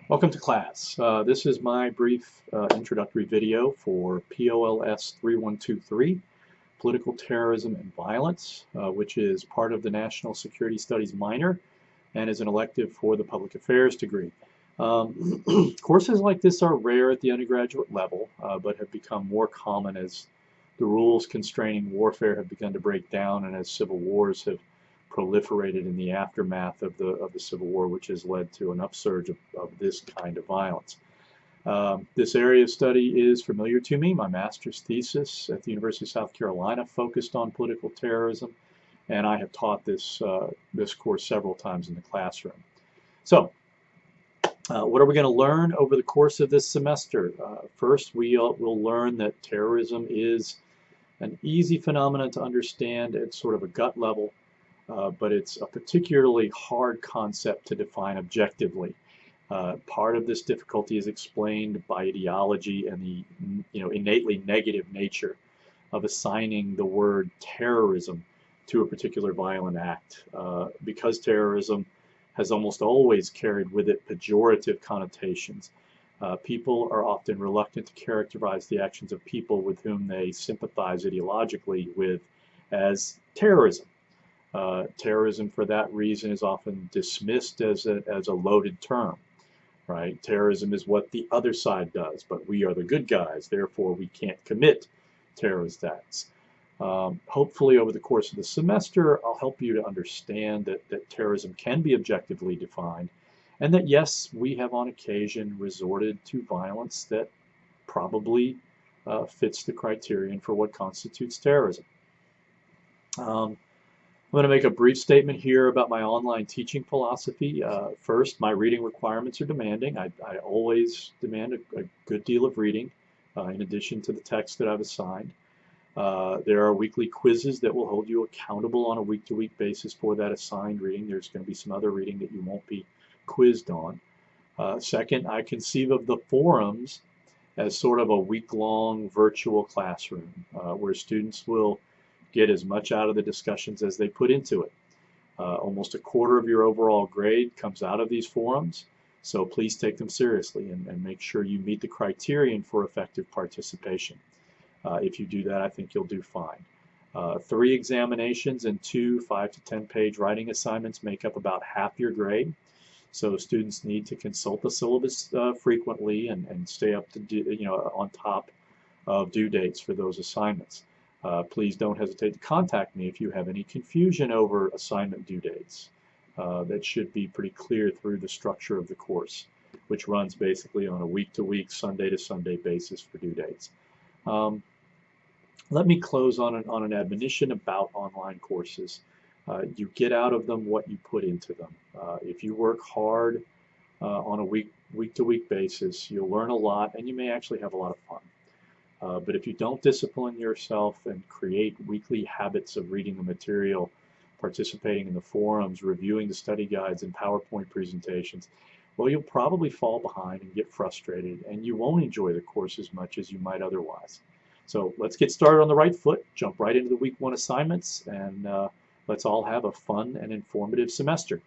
Welcome to class. This is my brief introductory video for POLS 3123, Political Terrorism and Violence, which is part of the National Security Studies minor and is an elective for the Public Affairs degree. Courses like this are rare at the undergraduate level, but have become more common as the rules constraining warfare have begun to break down and as civil wars have proliferated in the aftermath of the Civil War, which has led to an upsurge of this kind of violence. This area of study is familiar to me. My master's thesis at the University of South Carolina focused on political terrorism, and I have taught this course several times in the classroom. So, what are we going to learn over the course of this semester? First, we'll learn that terrorism is an easy phenomenon to understand at sort of a gut level. But it's a particularly hard concept to define objectively. Part of this difficulty is explained by ideology and the innately negative nature of assigning the word terrorism to a particular violent act. Because terrorism has almost always carried with it pejorative connotations, people are often reluctant to characterize the actions of people with whom they sympathize ideologically with as terrorism. Terrorism, for that reason, is often dismissed as a loaded term, right? Terrorism is what the other side does, but we are the good guys, therefore we can't commit terrorist acts. Hopefully, over the course of the semester, I'll help you to understand that terrorism can be objectively defined, and that yes, we have on occasion resorted to violence that probably fits the criterion for what constitutes terrorism. I'm going to make a brief statement here about my online teaching philosophy. First, my reading requirements are demanding. I always demand a good deal of reading in addition to the text that I've assigned. There are weekly quizzes that will hold you accountable on a week-to-week basis for that assigned reading. There's going to be some other reading that you won't be quizzed on. Second, I conceive of the forums as sort of a week-long virtual classroom where students will get as much out of the discussions as they put into it. Almost a quarter of your overall grade comes out of these forums, so please take them seriously and make sure you meet the criterion for effective participation. If you do that, I think you'll do fine. 3 examinations and 2 5 to 10 page writing assignments make up about half your grade. So students need to consult the syllabus frequently and stay up to on top of due dates for those assignments. Please don't hesitate to contact me if you have any confusion over assignment due dates. That should be pretty clear through the structure of the course, which runs basically on a week-to-week, Sunday-to-Sunday basis for due dates. Let me close on an admonition about online courses. You get out of them what you put into them. If you work hard on a week-to-week basis, you'll learn a lot, and you may actually have a lot of fun. But if you don't discipline yourself and create weekly habits of reading the material, participating in the forums, reviewing the study guides and PowerPoint presentations, well, you'll probably fall behind and get frustrated, and you won't enjoy the course as much as you might otherwise. So let's get started on the right foot, jump right into the week 1 assignments, and let's all have a fun and informative semester.